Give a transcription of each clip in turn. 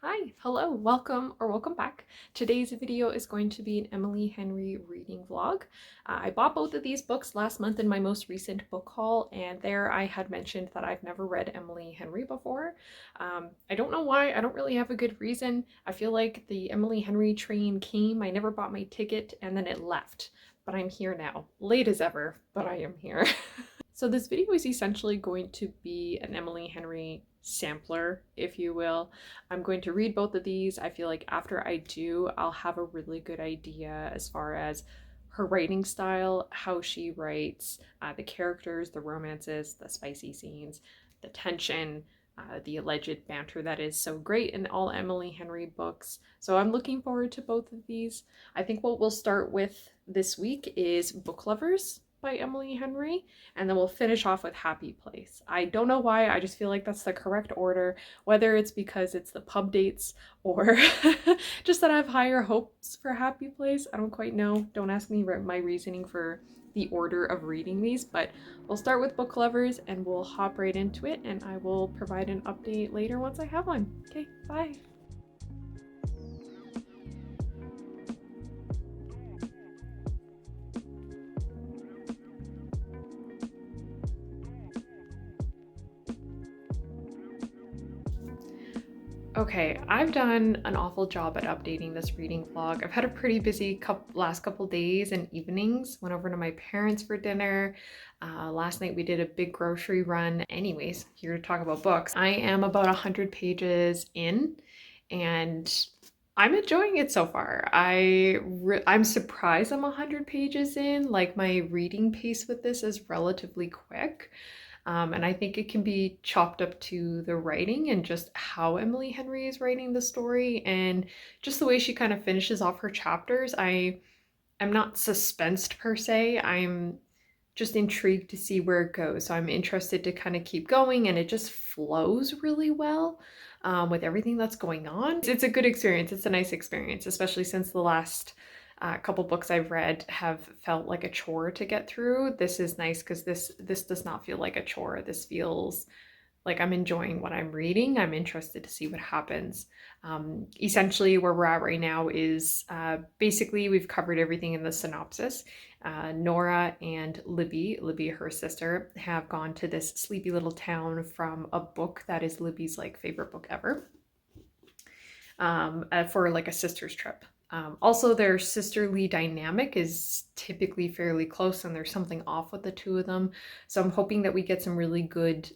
Hi, hello, welcome or welcome back. Today's video is going to be an Emily Henry reading vlog. I bought both of these books last month in my most recent book haul, and there I had mentioned that I've never read Emily Henry before. I don't know why, I don't really have a good reason. I feel like the Emily Henry train came, I never bought my ticket, and then it left. But I'm here now. Late as ever, but I am here. So this video is essentially going to be an Emily Henry sampler, if you will. I'm going to read both of these. I feel like after I do, I'll have a really good idea as far as her writing style, how she writes, the characters, the romances, the spicy scenes, the tension, the alleged banter that is so great in all Emily Henry books. So I'm looking forward to both of these. I think what we'll start with this week is Book Lovers by Emily Henry, and then we'll finish off with Happy Place. I don't know why, I just feel like that's the correct order, whether it's because it's the pub dates or just that I have higher hopes for Happy Place. I don't quite know. Don't ask me my reasoning for the order of reading these, but we'll start with Book Lovers and we'll hop right into it, and I will provide an update later once I have one. Okay, bye. Okay, I've done an awful job at updating this reading vlog. I've had a pretty busy last couple days and evenings. Went over to my parents for dinner. Last night we did a big grocery run. Anyways, here to talk about books. I am about 100 pages in and I'm enjoying it so far. I'm surprised I'm 100 pages in. Like, my reading pace with this is relatively quick. And I think it can be chopped up to the writing and just how Emily Henry is writing the story and just the way she kind of finishes off her chapters. I'm not suspensed per se. I'm just intrigued to see where it goes. So I'm interested to kind of keep going, and it just flows really well with everything that's going on. It's a good experience. It's a nice experience, especially since the last couple books I've read have felt like a chore to get through. This is nice because this does not feel like a chore. This feels like I'm enjoying what I'm reading. I'm interested to see what happens. Essentially, where we're at right now is basically we've covered everything in the synopsis. Nora and Libby, her sister, have gone to this sleepy little town from a book that is Libby's like favorite book ever, for like a sister's trip. Also, their sisterly dynamic is typically fairly close, and there's something off with the two of them. So I'm hoping that we get some really good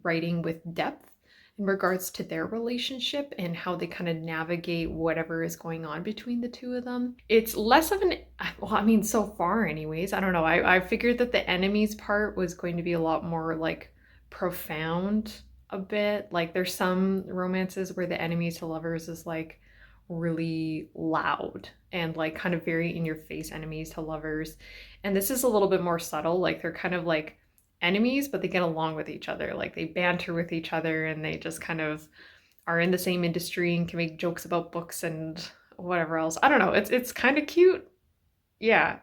writing with depth in regards to their relationship and how they kind of navigate whatever is going on between the two of them. It's less of an, well, I mean, so far anyways, I don't know. I figured that the enemies part was going to be a lot more like profound a bit. Like, there's some romances where the enemies to lovers is like really loud and like kind of very in your face enemies to lovers, and this is a little bit more subtle. Like, they're kind of like enemies, but they get along with each other. Like, they banter with each other and they just kind of are in the same industry and can make jokes about books and whatever else. I don't know, it's kind of cute. Yeah.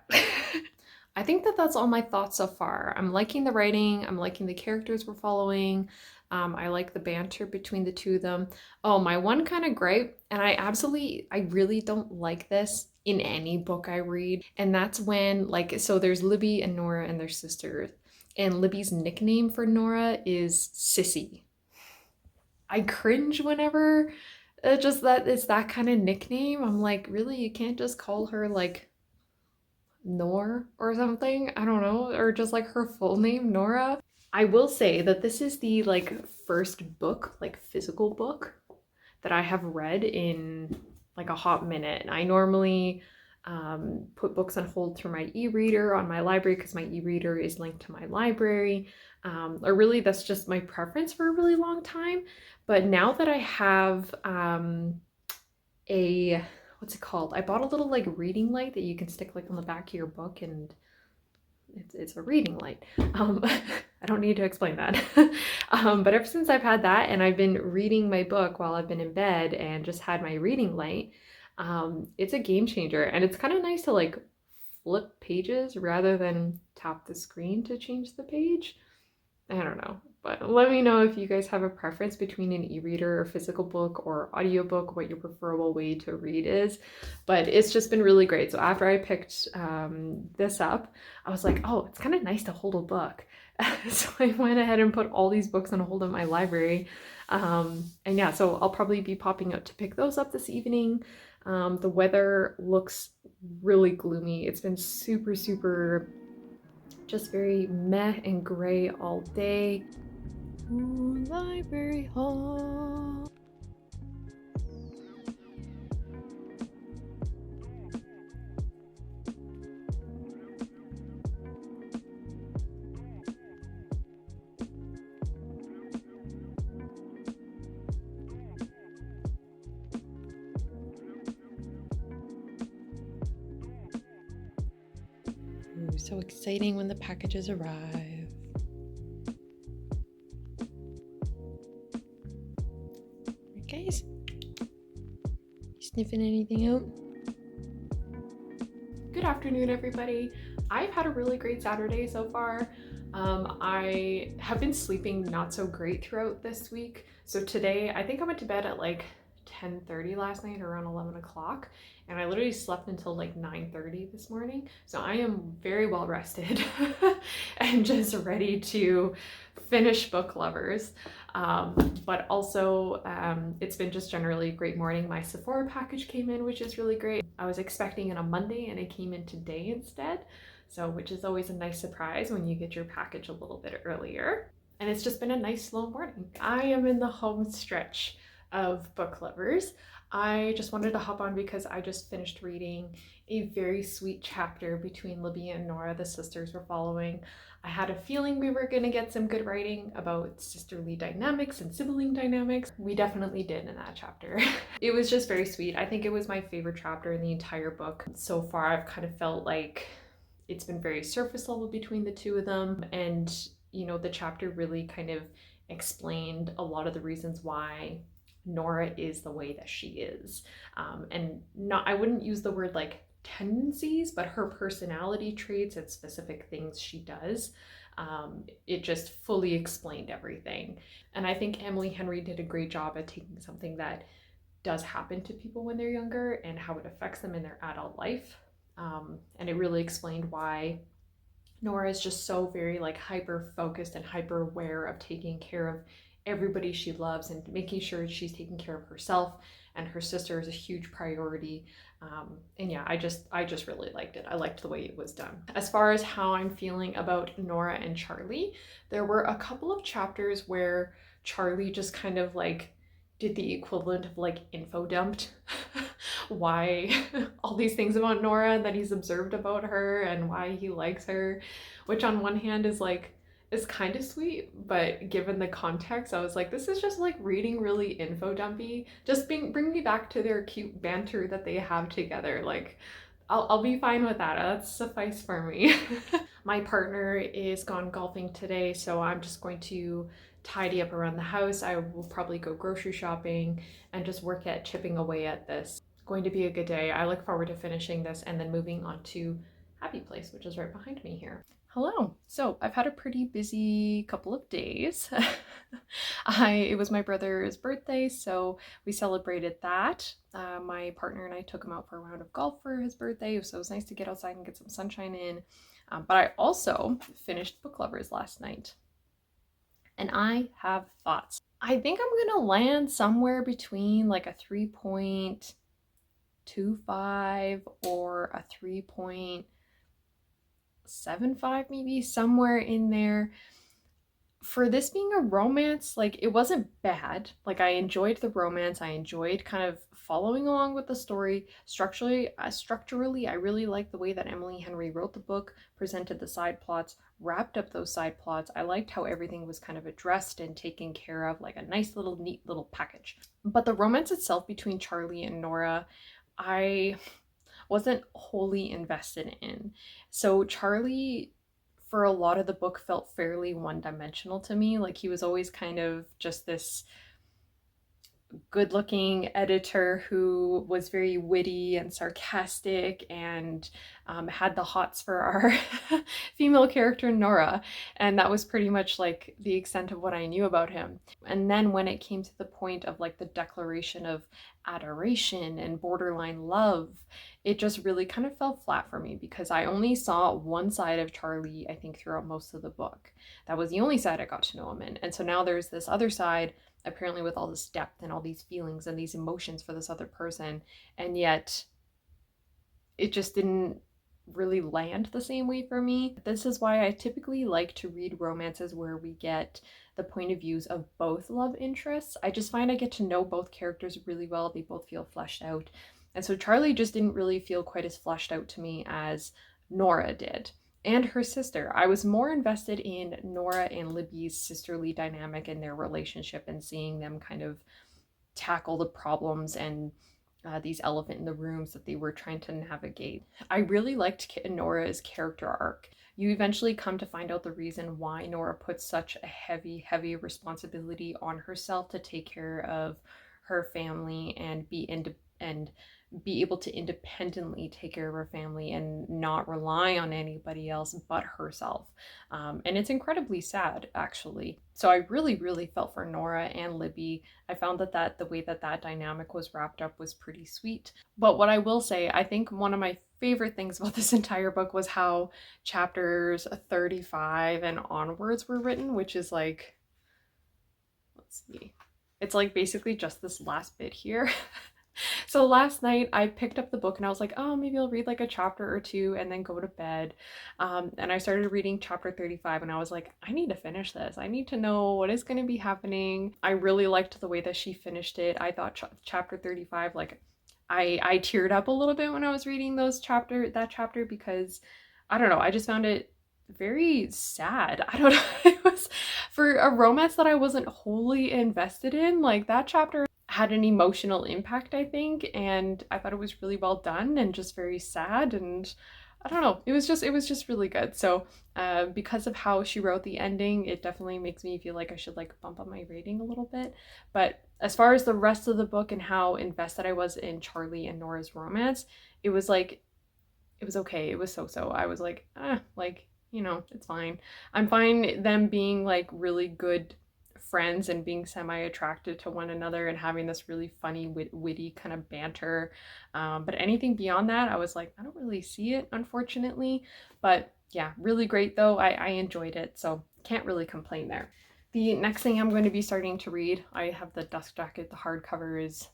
I think that that's all my thoughts so far. I'm liking the writing. I'm liking the characters we're following. I like the banter between the two of them. Oh, my one kind of gripe, and I really don't like this in any book I read, and that's when, like, so there's Libby and Nora and their sisters, and Libby's nickname for Nora is Sissy. I cringe whenever just that it's that kind of nickname. I'm like, really? You can't just call her like Nor or something? I don't know, or just like her full name, Nora. I will say that this is the like first book, like physical book, that I have read in like a hot minute. And I normally put books on hold through my e-reader on my library because my e-reader is linked to my library. Or really, that's just my preference for a really long time. But now that I have a, what's it called? I bought a little like reading light that you can stick like on the back of your book, and it's a reading light. I don't need to explain that. But ever since I've had that and I've been reading my book while I've been in bed and just had my reading light, it's a game changer. And it's kind of nice to like flip pages rather than tap the screen to change the page. I don't know. But let me know if you guys have a preference between an e-reader or physical book or audiobook, what your preferable way to read is. But it's just been really great. So after I picked this up, I was like, oh, it's kind of nice to hold a book. So I went ahead and put all these books on hold in my library. And yeah, so I'll probably be popping out to pick those up this evening. The weather looks really gloomy. It's been super, super just very meh and gray all day. Ooh, library hall. Ooh, so exciting when the packages arrive. Right, guys? You sniffing anything out? Good afternoon, everybody. I've had a really great Saturday so far. I have been sleeping not so great throughout this week. So today, I think I went to bed at like 10:30 last night, around 11 o'clock, and I literally slept until like 9:30 this morning. So I am very well rested and just ready to finish Book Lovers. But also, it's been just generally a great morning. My Sephora package came in, which is really great. I was expecting it on Monday and it came in today instead. So, which is always a nice surprise when you get your package a little bit earlier. And it's just been a nice slow morning. I am in the home stretch of Book Lovers. I just wanted to hop on because I just finished reading a very sweet chapter between Libby and Nora, the sisters were following. I had a feeling we were going to get some good writing about sisterly dynamics and sibling dynamics. We definitely did in that chapter. It was just very sweet. I think it was my favorite chapter in the entire book. So far, I've kind of felt like it's been very surface level between the two of them. And, you know, the chapter really kind of explained a lot of the reasons why Nora is the way that she is. And not, I wouldn't use the word like tendencies, but her personality traits and specific things she does. It just fully explained everything. And I think Emily Henry did a great job at taking something that does happen to people when they're younger and how it affects them in their adult life. And it really explained why Nora is just so very like hyper focused and hyper aware of taking care of everybody she loves and making sure she's taking care of herself, and her sister is a huge priority. And yeah, I just really liked it. I liked the way it was done. As far as how I'm feeling about Nora and Charlie, there were a couple of chapters where Charlie just kind of like did the equivalent of like info dumped why all these things about Nora that he's observed about her and why he likes her, which on one hand is kind of sweet, but given the context, I was like, this is just like reading really info dumpy. Just bring me back to their cute banter that they have together. Like, I'll be fine with that. That's suffice for me. My partner is gone golfing today, so I'm just going to tidy up around the house. I will probably go grocery shopping and just work at chipping away at this. Going to be a good day. I look forward to finishing this and then moving on to Happy Place, which is right behind me here. Hello. So I've had a pretty busy couple of days. It was my brother's birthday, so we celebrated that. My partner and I took him out for a round of golf for his birthday, so it was nice to get outside and get some sunshine in. But I also finished Book Lovers last night, and I have thoughts. I think I'm gonna land somewhere between like a 3.25 or a 3.75, maybe somewhere in there. For this being a romance, like it wasn't bad. Like I enjoyed the romance. I enjoyed kind of following along with the story. Structurally, I really liked the way that Emily Henry wrote the book, presented the side plots, wrapped up those side plots. I liked how everything was kind of addressed and taken care of, like a nice little neat little package. But the romance itself between Charlie and Nora, I wasn't wholly invested in. So Charlie, for a lot of the book, felt fairly one-dimensional to me. Like he was always kind of just this good-looking editor who was very witty and sarcastic and had the hots for our female character Nora, and that was pretty much like the extent of what I knew about him. And then when it came to the point of like the declaration of adoration and borderline love, it just really kind of fell flat for me because I only saw one side of Charlie, I think, throughout most of the book. That was the only side I got to know him in. And so now there's this other side, apparently with all this depth and all these feelings and these emotions for this other person, and yet it just didn't really land the same way for me. This is why I typically like to read romances where we get the point of views of both love interests. I just find I get to know both characters really well. They both feel fleshed out. And so Charlie just didn't really feel quite as fleshed out to me as Nora did. And her sister. I was more invested in Nora and Libby's sisterly dynamic and their relationship and seeing them kind of tackle the problems and these elephant in the rooms that they were trying to navigate. I really liked Nora's character arc. You eventually come to find out the reason why Nora puts such a heavy responsibility on herself to take care of her family and be able to independently take care of her family and not rely on anybody else but herself. And it's incredibly sad, actually. So I really felt for Nora and Libby. I found that the way that dynamic was wrapped up was pretty sweet. But what I will say, I think one of my favorite things about this entire book was how chapters 35 and onwards were written, which is like, let's see, it's like basically just this last bit here. So last night I picked up the book and I was like, oh, maybe I'll read like a chapter or two and then go to bed. And I started reading chapter 35 and I was like, I need to finish this. I need to know what is going to be happening. I really liked the way that she finished it. I thought chapter 35, like I teared up a little bit when I was reading that chapter because I don't know, I just found it very sad. I don't know. It was for a romance that I wasn't wholly invested in, like that chapter had an emotional impact, I think, and I thought it was really well done and just very sad, and I don't know, it was just really good. So because of how she wrote the ending, it definitely makes me feel like I should like bump up my rating a little bit. But as far as the rest of the book and how invested I was in Charlie and Nora's romance, it was like, it was okay. It was so-so. I was like, like, you know, it's fine. I'm fine them being like really good friends and being semi-attracted to one another and having this really funny, witty kind of banter. But anything beyond that, I was like, I don't really see it, unfortunately. But yeah, really great though. I enjoyed it, so can't really complain there. The next thing I'm going to be starting to read, I have the Dust Jacket, the hardcover is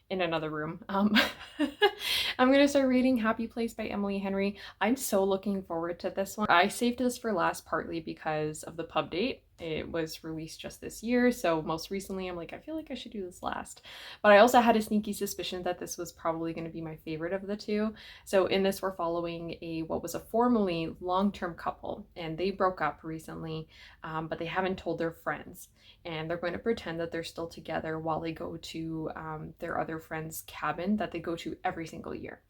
in another room. I'm gonna start reading Happy Place by Emily Henry. I'm so looking forward to this one. I saved this for last partly because of the pub date. It was released just this year, so most recently I'm like, I feel like I should do this last. But I also had a sneaky suspicion that this was probably going to be my favorite of the two. So in this, we're following what was a formerly long-term couple, and they broke up recently, but they haven't told their friends. And they're going to pretend that they're still together while they go to their other friend's cabin that they go to every single year.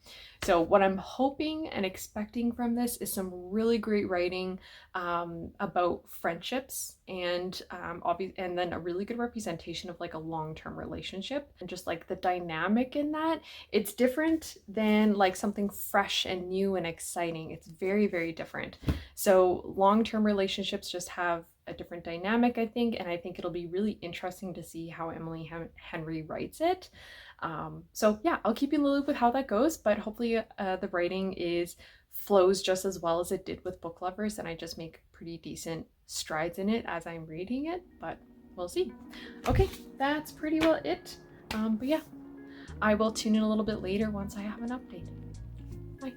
So what I'm hoping and expecting from this is some really great writing about friendships and and then a really good representation of like a long-term relationship and just like the dynamic in that. It's different than like something fresh and new and exciting. It's very different. So long-term relationships just have a different dynamic, I think, and I think it'll be really interesting to see how Emily Henry writes it. So yeah, I'll keep you in the loop with how that goes, but hopefully the writing flows just as well as it did with Book Lovers, and I just make pretty decent strides in it as I'm reading it, but we'll see. Okay, that's pretty well it. But yeah, I will tune in a little bit later once I have an update. Bye.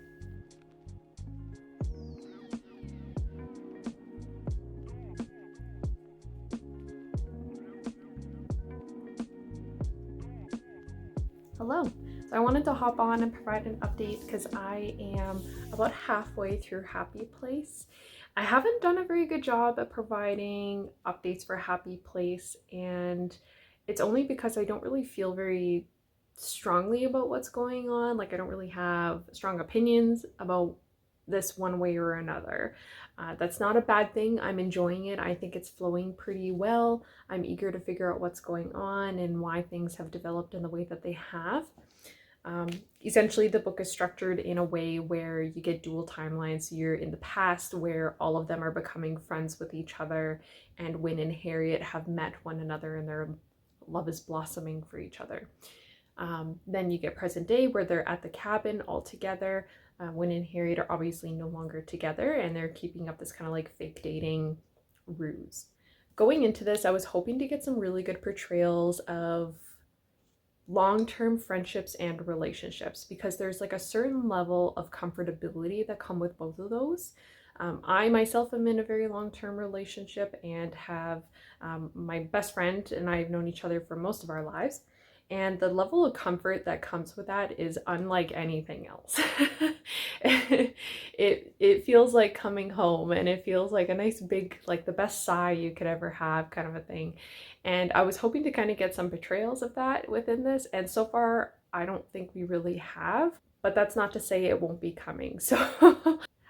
Hello. So I wanted to hop on and provide an update because I am about halfway through Happy Place. I haven't done a very good job at providing updates for Happy Place, and it's only because I don't really feel very strongly about what's going on. Like I don't really have strong opinions about this one way or another. That's not a bad thing. I'm enjoying it. I think it's flowing pretty well. I'm eager to figure out what's going on and why things have developed in the way that they have. Essentially, the book is structured in a way where you get dual timelines. You're in the past where all of them are becoming friends with each other, and Win and Harriet have met one another and their love is blossoming for each other. Then you get present day where they're at the cabin all together. Win and Harriet are obviously no longer together and they're keeping up this kind of like fake dating ruse. Going into this, I was hoping to get some really good portrayals of long-term friendships and relationships, because there's like a certain level of comfortability that come with both of those. I myself am in a very long-term relationship and have my best friend and I have known each other for most of our lives. And the level of comfort that comes with that is unlike anything else. It feels like coming home, and it feels like a nice big, like the best sigh you could ever have kind of a thing. And I was hoping to kind of get some portrayals of that within this, and so far I don't think we really have, but that's not to say it won't be coming. So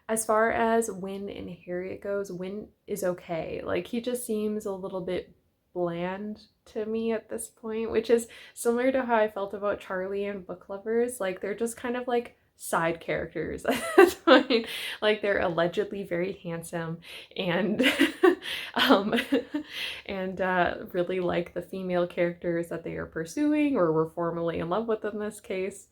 as far as Win and Harriet goes, Win is okay. Like, he just seems a little bit bland to me at this point, which is similar to how I felt about Charlie and Book Lovers. Like, they're just kind of like side characters at this point. Like, they're allegedly very handsome and really like the female characters that they are pursuing or were formerly in love with in this case.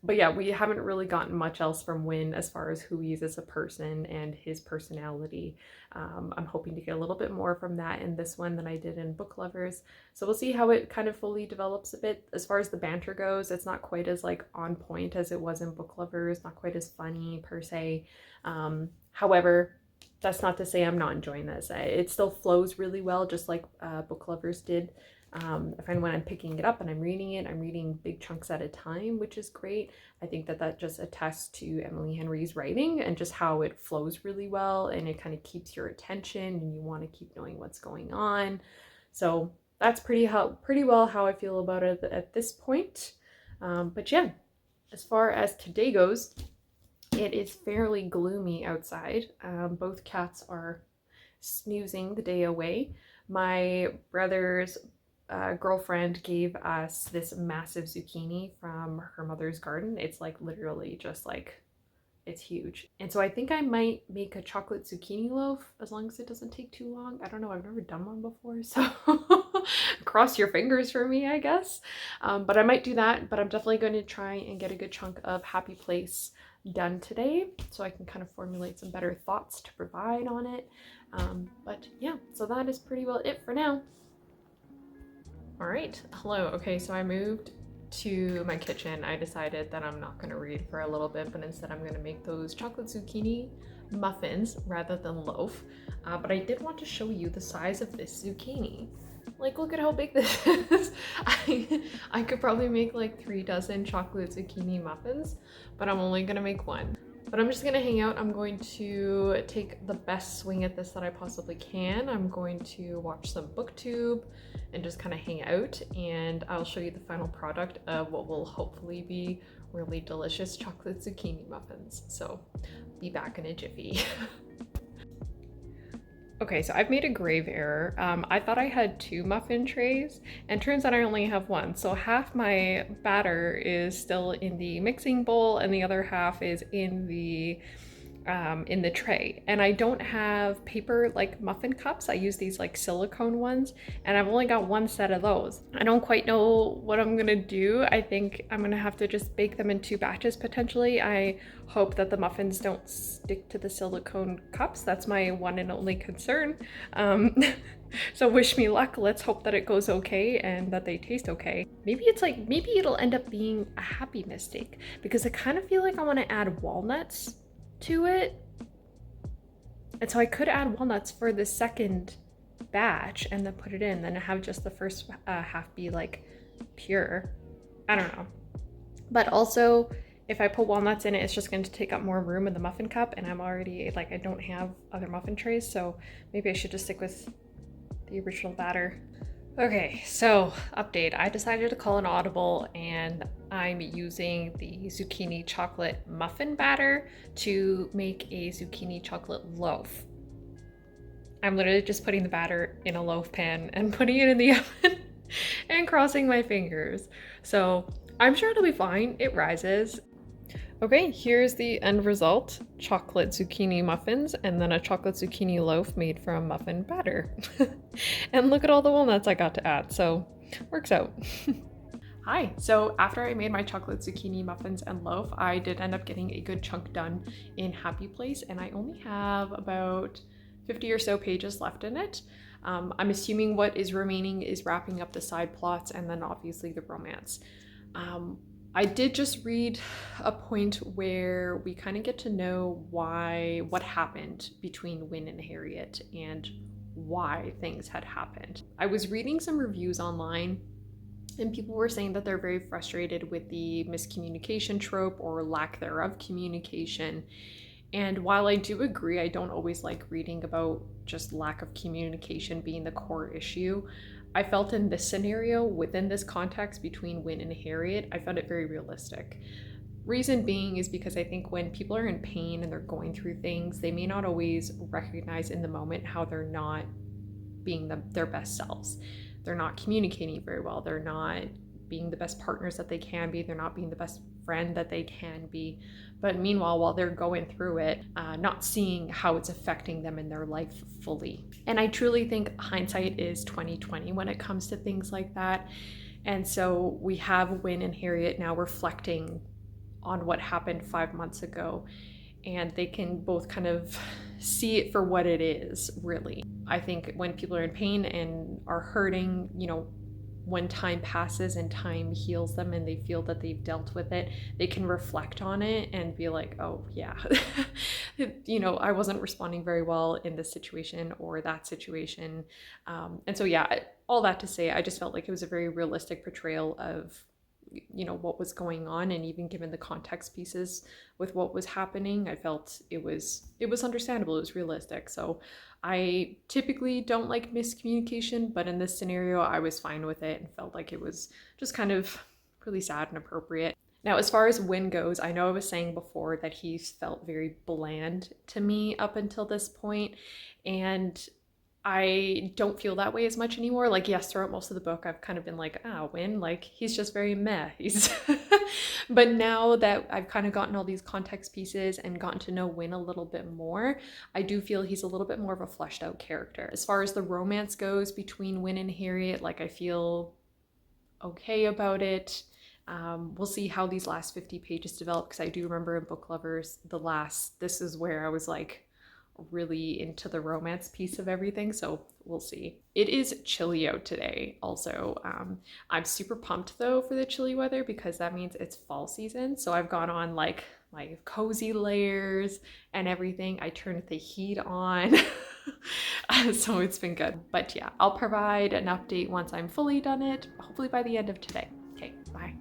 But yeah, we haven't really gotten much else from Win as far as who he is as a person and his personality. I'm hoping to get a little bit more from that in this one than I did in Book Lovers. So we'll see how it kind of fully develops a bit. As far as the banter goes, it's not quite as like on point as it was in Book Lovers, not quite as funny per se. However, that's not to say I'm not enjoying this. It still flows really well, just like Book Lovers did. I find when I'm picking it up and I'm reading big chunks at a time, which is great. I think that that just attests to Emily Henry's writing and just how it flows really well, and it kind of keeps your attention and you want to keep knowing what's going on. So that's pretty well how I feel about it at this point. But yeah, as far as today goes, it is fairly gloomy outside. Both cats are snoozing the day away. My brother's girlfriend gave us this massive zucchini from her mother's garden. It's like literally just like, it's huge. And so I think I might make a chocolate zucchini loaf as long as it doesn't take too long. I don't know, I've never done one before, so cross your fingers for me, I guess. But I might do that, but I'm definitely going to try and get a good chunk of Happy Place done today so I can kind of formulate some better thoughts to provide on it. But yeah, so that is pretty well it for now. All right, hello. Okay, so I moved to my kitchen. I decided that I'm not gonna read for a little bit, but instead I'm gonna make those chocolate zucchini muffins rather than loaf. But I did want to show you the size of this zucchini. Like, look at how big this is. I could probably make like 3 dozen chocolate zucchini muffins, but I'm only gonna make one. But I'm just gonna hang out. I'm going to take the best swing at this that I possibly can. I'm going to watch some booktube and just kind of hang out, and I'll show you the final product of what will hopefully be really delicious chocolate zucchini muffins. So be back in a jiffy. Okay, so I've made a grave error. I thought I had 2 muffin trays, and turns out I only have 1. So half my batter is still in the mixing bowl and the other half is in the tray. And I don't have paper like muffin cups. I use these like silicone ones, and I've only got 1 set of those. I don't quite know what I'm gonna do. I think I'm gonna have to just bake them in 2 batches potentially. I hope that the muffins don't stick to the silicone cups. That's my one and only concern. So wish me luck. Let's hope that it goes okay and that they taste okay. Maybe it'll end up being a happy mistake, because I kind of feel like I want to add walnuts to it. And so I could add walnuts for the second batch and then put it in, then have just the first half be like pure. I don't know. But also, if I put walnuts in it, it's just going to take up more room in the muffin cup, and I'm already like, I don't have other muffin trays, so maybe I should just stick with the original batter. Okay, so update. I decided to call an audible and I'm using the zucchini chocolate muffin batter to make a zucchini chocolate loaf. I'm literally just putting the batter in a loaf pan and putting it in the oven and crossing my fingers. So I'm sure it'll be fine. It rises. Okay, here's the end result. Chocolate zucchini muffins and then a chocolate zucchini loaf made from muffin batter. And look at all the walnuts I got to add, so works out. Hi, so after I made my chocolate zucchini muffins and loaf, I did end up getting a good chunk done in Happy Place, and I only have about 50 or so pages left in it. I'm assuming what is remaining is wrapping up the side plots and then obviously the romance. I did just read a point where we kind of get to know what happened between Win and Harriet and why things had happened. I was reading some reviews online and people were saying that they're very frustrated with the miscommunication trope or lack thereof communication. And while I do agree, I don't always like reading about just lack of communication being the core issue. I felt in this scenario, within this context between Win and Harriet, I found it very realistic. Reason being is because I think when people are in pain and they're going through things, they may not always recognize in the moment how they're not being their best selves. They're not communicating very well. They're not being the best partners that they can be. They're not being the best friend that they can be. But meanwhile, while they're going through it, not seeing how it's affecting them in their life fully. And I truly think hindsight is 2020 when it comes to things like that. And so we have Win and Harriet now reflecting on what happened 5 months ago, and they can both kind of see it for what it is, really. I think when people are in pain and are hurting, when time passes and time heals them and they feel that they've dealt with it, they can reflect on it and be like, oh, yeah, I wasn't responding very well in this situation or that situation. And so, yeah, all that to say, I just felt like it was a very realistic portrayal of what was going on, and even given the context pieces with what was happening, I felt it was understandable, it was realistic. So I typically don't like miscommunication, but in this scenario I was fine with it and felt like it was just kind of really sad and appropriate. Now, as far as Win goes, I know I was saying before that he's felt very bland to me up until this point, and I don't feel that way as much anymore. Like, yes, throughout most of the book, I've kind of been like, Win, like, he's just very meh. But now that I've kind of gotten all these context pieces and gotten to know Win a little bit more, I do feel he's a little bit more of a fleshed out character. As far as the romance goes between Win and Harriet, like, I feel okay about it. We'll see how these last 50 pages develop, because I do remember in Book Lovers, this is where I was like, really into the romance piece of everything, so we'll see. It is chilly out today also. I'm super pumped though for the chilly weather, because that means it's fall season, so I've got on like my cozy layers and everything. I turned the heat on. So it's been good. But yeah, I'll provide an update once I'm fully done it, hopefully by the end of today. Okay, bye.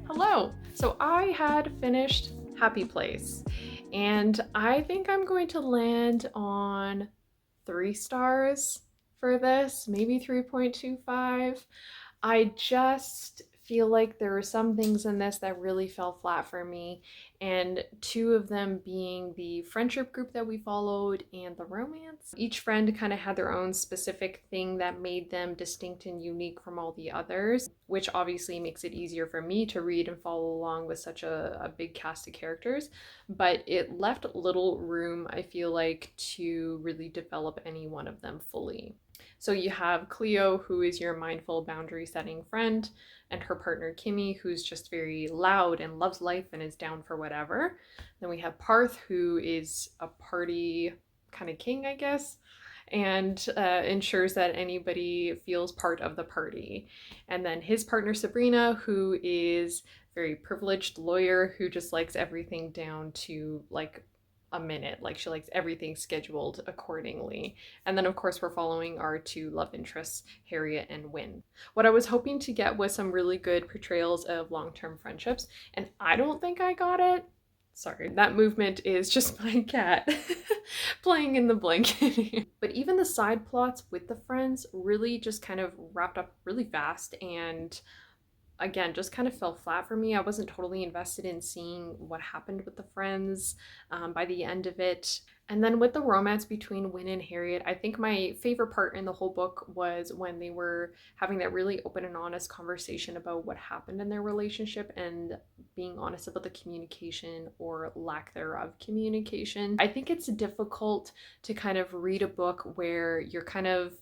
Hello. So I had finished Happy Place, and I think I'm going to land on 3 stars for this, maybe 3.25. I just feel like there were some things in this that really fell flat for me, and two of them being the friendship group that we followed and the romance. Each friend kind of had their own specific thing that made them distinct and unique from all the others, which obviously makes it easier for me to read and follow along with such a big cast of characters, but it left little room, I feel like, to really develop any one of them fully. So you have Cleo, who is your mindful boundary setting friend, and her partner Kimmy, who's just very loud and loves life and is down for whatever. Then we have Parth, who is a party kind of king, I guess, and ensures that anybody feels part of the party. And then his partner Sabrina, who is very privileged lawyer who just likes everything down to like a minute. Like, she likes everything scheduled accordingly. And then of course we're following our two love interests, Harriet and Win. What I was hoping to get was some really good portrayals of long-term friendships, and I don't think I got it. Sorry, that movement is just my cat playing in the blanket. But even the side plots with the friends really just kind of wrapped up really fast, and again, just kind of fell flat for me. I wasn't totally invested in seeing what happened with the friends by the end of it. And then with the romance between Win and Harriet, I think my favorite part in the whole book was when they were having that really open and honest conversation about what happened in their relationship and being honest about the communication or lack thereof communication. I think it's difficult to kind of read a book where you're kind of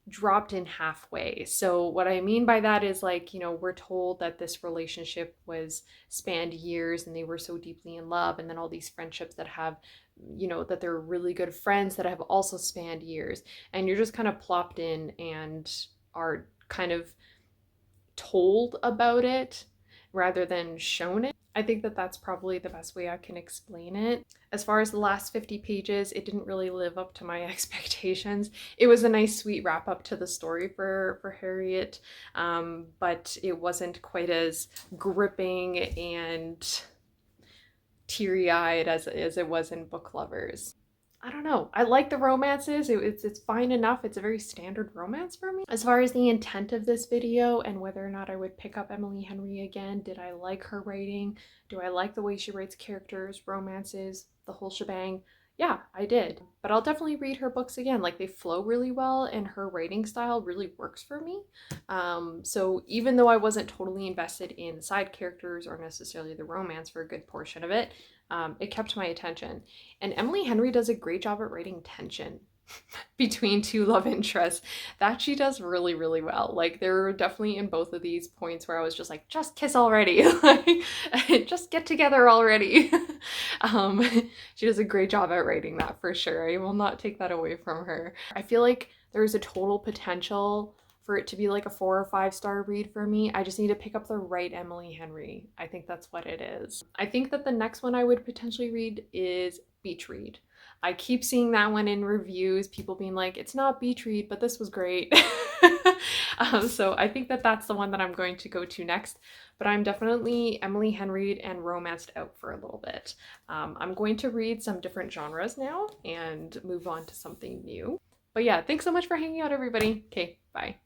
dropped in halfway. So what I mean by that is, like, you know, we're told that this relationship was spanned years and they were so deeply in love, and then all these friendships that have, you know, that they're really good friends that have also spanned years, and you're just kind of plopped in and are kind of told about it rather than shown it. I think that that's probably the best way I can explain it. As far as the last 50 pages, it didn't really live up to my expectations. It was a nice, sweet wrap up to the story for Harriet, but it wasn't quite as gripping and teary-eyed as it was in Book Lovers. I don't know. I like the romances. It's fine enough. It's a very standard romance for me. As far as the intent of this video and whether or not I would pick up Emily Henry again, did I like her writing? Do I like the way she writes characters, romances, the whole shebang? Yeah, I did. But I'll definitely read her books again. Like, they flow really well and her writing style really works for me. So even though I wasn't totally invested in the side characters or necessarily the romance for a good portion of it, it kept my attention. And Emily Henry does a great job at writing tension between two love interests. That she does really, really well. Like, there were definitely in both of these points where I was just like, just kiss already. Like, just get together already. She does a great job at writing that, for sure. I will not take that away from her. I feel like there's a total potential for it to be like a 4 or 5 star read for me. I just need to pick up the right Emily Henry. I think that's what it is. I think that the next one I would potentially read is Beach Read. I keep seeing that one in reviews, people being like, it's not Beach Read, but this was great. So I think that that's the one that I'm going to go to next, but I'm definitely Emily Henry and romanced out for a little bit. I'm going to read some different genres now and move on to something new. But yeah, thanks so much for hanging out, everybody. Okay, bye.